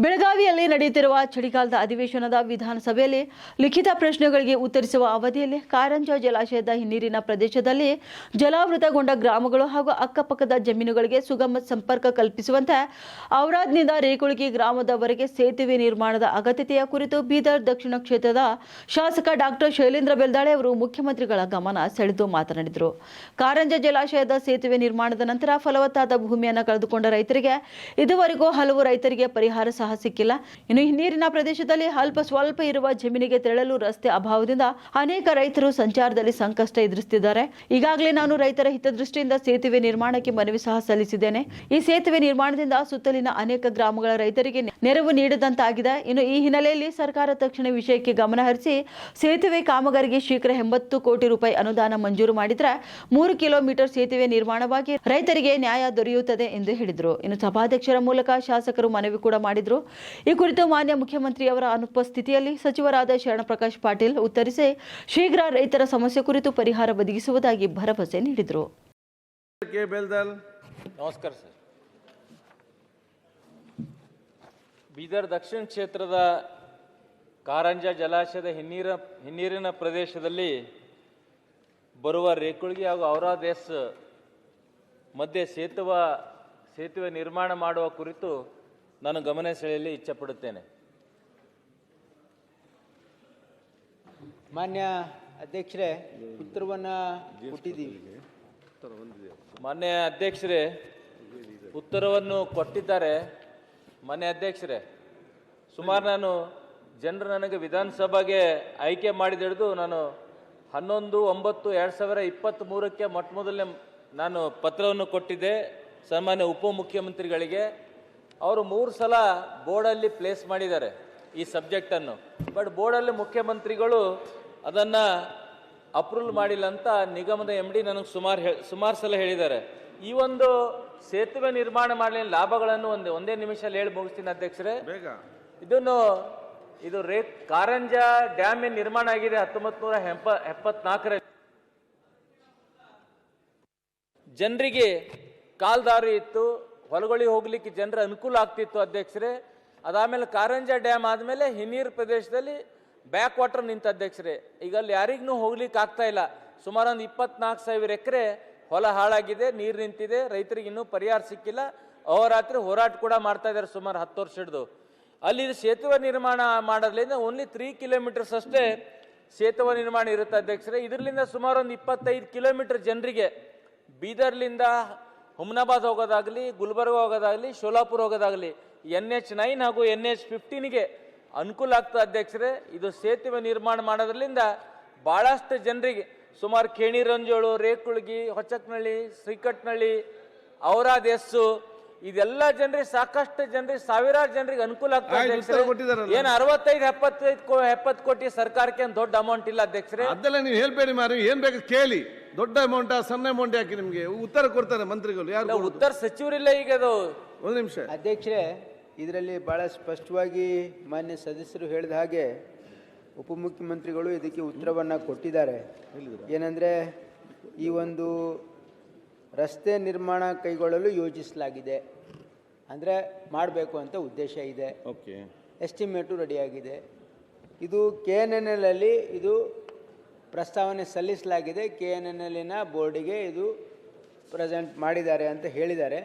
ಬೆಳಗಾವಿಯಲ್ಲಿ ನಡೆಯುತ್ತಿರುವ ಚಳಿಗಾಲದ ಅಧಿವೇಶನದ ವಿಧಾನಸಭೆಯಲ್ಲಿ ಲಿಖಿತ ಪ್ರಶ್ನೆಗಳಿಗೆ ಉತ್ತರಿಸುವ ಅವಧಿಯಲ್ಲಿ ಕಾರಂಜ ಜಲಾಶಯದ ಹಿನ್ನೀರಿನ ಪ್ರದೇಶದಲ್ಲಿ ಜಲಾವೃತಗೊಂಡ ಗ್ರಾಮಗಳು ಹಾಗೂ ಅಕ್ಕಪಕ್ಕದ ಜಮೀನುಗಳಿಗೆ ಸುಗಮ ಸಂಪರ್ಕ ಕಲ್ಪಿಸುವಂತೆ ಔರಾದ್ನಿಂದ ರೇಕುಳಗಿ ಗ್ರಾಮದವರೆಗೆ ಸೇತುವೆ ನಿರ್ಮಾಣದ ಅಗತ್ಯತೆಯ ಕುರಿತು ಬೀದರ್ ದಕ್ಷಿಣ ಕ್ಷೇತ್ರದ ಶಾಸಕ ಡಾಕ್ಟರ್ ಶೈಲೇಂದ್ರ ಬೆಲ್ದಾಳೆ ಅವರು ಮುಖ್ಯಮಂತ್ರಿಗಳ ಗಮನ ಸೆಳೆದು ಮಾತನಾಡಿದರು. ಕಾರಂಜ ಜಲಾಶಯದ ಸೇತುವೆ ನಿರ್ಮಾಣದ ನಂತರ ಫಲವತ್ತಾದ ಭೂಮಿಯನ್ನು ಕಳೆದುಕೊಂಡ ರೈತರಿಗೆ ಇದುವರೆಗೂ ಹಲವು ರೈತರಿಗೆ ಪರಿಹಾರ ಸಹ ಸಿಕ್ಕಿಲ್ಲ. ಇನ್ನು ಹಿನ್ನೀರಿನ ಪ್ರದೇಶದಲ್ಲಿ ಅಲ್ಪ ಸ್ವಲ್ಪ ಇರುವ ಜಮೀನಿಗೆ ತೆರಳಲು ರಸ್ತೆ ಅಭಾವದಿಂದ ಅನೇಕ ರೈತರು ಸಂಚಾರದಲ್ಲಿ ಸಂಕಷ್ಟ ಎದುರಿಸುತ್ತಿದ್ದಾರೆ. ಈಗಾಗಲೇ ನಾನು ರೈತರ ಹಿತದೃಷ್ಟಿಯಿಂದ ಸೇತುವೆ ನಿರ್ಮಾಣಕ್ಕೆ ಮನವಿ ಸಹ ಸಲ್ಲಿಸಿದ್ದೇನೆ. ಈ ಸೇತುವೆ ನಿರ್ಮಾಣದಿಂದ ಸುತ್ತಲಿನ ಅನೇಕ ಗ್ರಾಮಗಳ ರೈತರಿಗೆ ನೆರವು ನೀಡಿದಂತಾಗಿದೆ. ಇನ್ನು ಈ ಹಿನ್ನೆಲೆಯಲ್ಲಿ ಸರ್ಕಾರ ತಕ್ಷಣ ವಿಷಯಕ್ಕೆ ಗಮನ ಹರಿಸಿ ಸೇತುವೆ ಕಾಮಗಾರಿಗೆ ಶೀಘ್ರ 80 ಕೋಟಿ ರೂಪಾಯಿ ಅನುದಾನ ಮಂಜೂರು ಮಾಡಿದರೆ 3 ಕಿಲೋಮೀಟರ್ ಸೇತುವೆ ನಿರ್ಮಾಣವಾಗಿ ರೈತರಿಗೆ ನ್ಯಾಯ ದೊರೆಯುತ್ತದೆ ಎಂದು ಹೇಳಿದರು. ಇನ್ನು ಸಭಾಧ್ಯಕ್ಷರ ಮೂಲಕ ಶಾಸಕರು ಮನವಿ ಕೂಡ ಮಾಡಿದರು. ಈ ಕುರಿತು ಮಾನ್ಯ ಮುಖ್ಯಮಂತ್ರಿಯವರ ಅನುಪಸ್ಥಿತಿಯಲ್ಲಿ ಸಚಿವರಾದ ಶರಣಪ್ರಕಾಶ್ ಪಾಟೀಲ್ ಉತ್ತರಿಸಿ ಶೀಘ್ರ ರೈತರ ಸಮಸ್ಯೆ ಕುರಿತು ಪರಿಹಾರ ಒದಗಿಸುವುದಾಗಿ ಭರವಸೆ ನೀಡಿದರು. ನಮಸ್ಕಾರ ಸರ್. ಬೀದರ್ ದಕ್ಷಿಣ ಕ್ಷೇತ್ರದ ಕಾರಂಜ ಜಲಾಶಯದ ಹಿನ್ನೀರಿನ ಪ್ರದೇಶದಲ್ಲಿ ಬರುವ ರೇಕುಳಗಿ ಹಾಗೂ ಔರಾದ್ ಎಸ್ ಮಧ್ಯೆ ಸೇತುವೆ ನಿರ್ಮಾಣ ಮಾಡುವ ಕುರಿತು ನಾನು ಗಮನ ಸೆಳೆಯಲು ಇಚ್ಛೆಪಡುತ್ತೇನೆ. ಮಾನ್ಯ ಅಧ್ಯಕ್ಷರೇ, ಉತ್ತರವನ್ನು ಕೊಟ್ಟಿದ್ದೀವಿ. ಮಾನ್ಯ ಅಧ್ಯಕ್ಷರೇ, ಉತ್ತರವನ್ನು ಕೊಟ್ಟಿದ್ದಾರೆ. ಮಾನ್ಯ ಅಧ್ಯಕ್ಷರೇ, ಸುಮಾರು ನಾನು ಜನರು ನನಗೆ ವಿಧಾನಸಭೆಗೆ ಆಯ್ಕೆ ಮಾಡಿದಿಡಿದು ನಾನು 11/9/2023 ಮೊಟ್ಟ ಮೊದಲನೇ ನಾನು ಪತ್ರವನ್ನು ಕೊಟ್ಟಿದ್ದೆ ಸನ್ಮಾನ್ಯ ಉಪಮುಖ್ಯಮಂತ್ರಿಗಳಿಗೆ. ಅವರು 3 ಸಲ ಬೋರ್ಡಲ್ಲಿ ಪ್ಲೇಸ್ ಮಾಡಿದ್ದಾರೆ ಈ ಸಬ್ಜೆಕ್ಟನ್ನು. ಬಟ್ ಬೋರ್ಡಲ್ಲಿ ಮುಖ್ಯಮಂತ್ರಿಗಳು ಅದನ್ನು ಅಪ್ರೂವಲ್ ಮಾಡಿಲ್ಲ ಅಂತ ನಿಗಮದ MD ನನಗೆ ಸುಮಾರು ಸಲ ಹೇಳಿದ್ದಾರೆ. ಈ ಒಂದು ಸೇತುವೆ ನಿರ್ಮಾಣ ಮಾಡಲಿಲ್ಲ ಲಾಭಗಳನ್ನು ಒಂದೇ ನಿಮಿಷದಲ್ಲಿ ಹೇಳಿ ಮುಗಿಸ್ತೀನಿ ಅಧ್ಯಕ್ಷರೇ. ಇದು ಕಾರಂಜ ಡ್ಯಾಮ್ ಏನ್ ನಿರ್ಮಾಣ ಆಗಿದೆ 1974ರಲ್ಲಿ. ಜನರಿಗೆ ಕಾಲ್ದಾರಿ ಇತ್ತು, ಹೊಲಗಳಿಗೆ ಹೋಗ್ಲಿಕ್ಕೆ ಜನರ ಅನುಕೂಲ ಆಗ್ತಿತ್ತು ಅಧ್ಯಕ್ಷರೇ. ಅದಾದ್ಮೇಲೆ ಕಾರಂಜ ಡ್ಯಾಮ್ ಆದಮೇಲೆ ಹಿನ್ನೀರು ಪ್ರದೇಶದಲ್ಲಿ ಬ್ಯಾಕ್ ವಾಟರ್ ನಿಂತ ಅಧ್ಯಕ್ಷರೇ. ಈಗ ಅಲ್ಲಿ ಯಾರಿಗೂ ಹೋಗ್ಲಿಕ್ಕೆ ಆಗ್ತಾ ಇಲ್ಲ. ಸುಮಾರು ಒಂದು 24,000 ಎಕರೆ ಹೊಲ ಹಾಳಾಗಿದೆ, ನೀರು ನಿಂತಿದೆ, ರೈತರಿಗೆ ಇನ್ನೂ ಪರಿಹಾರ ಸಿಕ್ಕಿಲ್ಲ. ಅಹೋರಾತ್ರಿ ಹೋರಾಟ ಕೂಡ ಮಾಡ್ತಾ ಇದ್ದಾರೆ ಸುಮಾರು 10 ವರ್ಷ ಹಿಡಿದು. ಅಲ್ಲಿ ಸೇತುವೆ ನಿರ್ಮಾಣ ಮಾಡೋದ್ರಿಂದ ಓನ್ಲಿ 3 ಕಿಲೋಮೀಟರ್ಸ್ ಅಷ್ಟೇ ಸೇತುವೆ ನಿರ್ಮಾಣ ಇರುತ್ತೆ ಅಧ್ಯಕ್ಷರೇ. ಇದರಿಂದ ಸುಮಾರು ಒಂದು 25 ಕಿಲೋಮೀಟರ್ ಜನರಿಗೆ ಬೀದರ್ಲಿಂದ ಹುಮ್ನಾಬಾದ್ ಹೋಗೋದಾಗಲಿ, ಗುಲ್ಬರ್ಗ ಹೋಗೋದಾಗಲಿ, ಶೋಲಾಪುರ ಹೋಗೋದಾಗಲಿ NH9 ಹಾಗೂ NH15ಗೆ ಅನುಕೂಲ ಆಗ್ತದೆ ಅಧ್ಯಕ್ಷರೇ. ಇದು ಸೇತುವೆ ನಿರ್ಮಾಣ ಮಾಡೋದ್ರಿಂದ ಭಾಳಷ್ಟು ಜನರಿಗೆ ಸುಮಾರು ಖೇಣಿ ರಂಜೋಳು, ರೇಕುಳಗಿ, ಹೊಚಕ್ನಳ್ಳಿ, ಶ್ರೀಕಟ್ನಳ್ಳಿ, ಔರಾದ್ ಎಸ್ಸು ಇದೆಲ್ಲ ಜನರಿಗೆ ಸಾಕಷ್ಟು ಜನರಿಗೆ ಸಾವಿರಾರು ಜನರಿಗೆ ಅನುಕೂಲ ಆಗ್ತದೆ ಅಧ್ಯಕ್ಷರೇ. ಏನು 65-70 ಕೋಟಿ ಸರ್ಕಾರಕ್ಕೆ ದೊಡ್ಡ ಅಮೌಂಟ್ ಇಲ್ಲ ಅಧ್ಯಕ್ಷರೇ. ಅದೆಲ್ಲ ನೀವು ಹೇಳ್ಬೇಡಿ ಮಾರಿ, ಏನ್ ಬೇಕು ಕೇಳಿ. ದೊಡ್ಡ ಅಮೌಂಟ್ ಸಣ್ಣ ಅಮೌಂಟ್ ಯಾಕೆ ನಿಮ್ಗೆ ಉತ್ತರ ಕೊಡ್ತಾರೆ ಮಂತ್ರಿಗಳು? ಯಾರು ಉತ್ತರ ಸಚಿವರಿಲ್ಲ ಈಗ. ಅದು ಒಂದು ನಿಮಿಷ ಅಧ್ಯಕ್ಷರೇ, ಇದರಲ್ಲಿ ಬಹಳ ಸ್ಪಷ್ಟವಾಗಿ ಮಾನ್ಯ ಸದಸ್ಯರು ಹೇಳಿದ ಹಾಗೆ ಉಪಮುಖ್ಯಮಂತ್ರಿಗಳು ಇದಕ್ಕೆ ಉತ್ತರವನ್ನು ಕೊಟ್ಟಿದ್ದಾರೆ. ಏನಂದರೆ ಈ ಒಂದು ರಸ್ತೆ ನಿರ್ಮಾಣ ಕೈಗೊಳ್ಳಲು ಯೋಜಿಸಲಾಗಿದೆ, ಅಂದರೆ ಮಾಡಬೇಕು ಅಂತ ಉದ್ದೇಶ ಇದೆ. ಎಸ್ಟಿಮೇಟು ರೆಡಿಯಾಗಿದೆ. ಇದು KNNL ಅಲ್ಲಿ ಇದು ಪ್ರಸ್ತಾವನೆ ಸಲ್ಲಿಸಲಾಗಿದೆ. KNNL ಬೋರ್ಡಿಗೆ ಇದು ಪ್ರೆಸೆಂಟ್ ಮಾಡಿದ್ದಾರೆ ಅಂತ ಹೇಳಿದ್ದಾರೆ.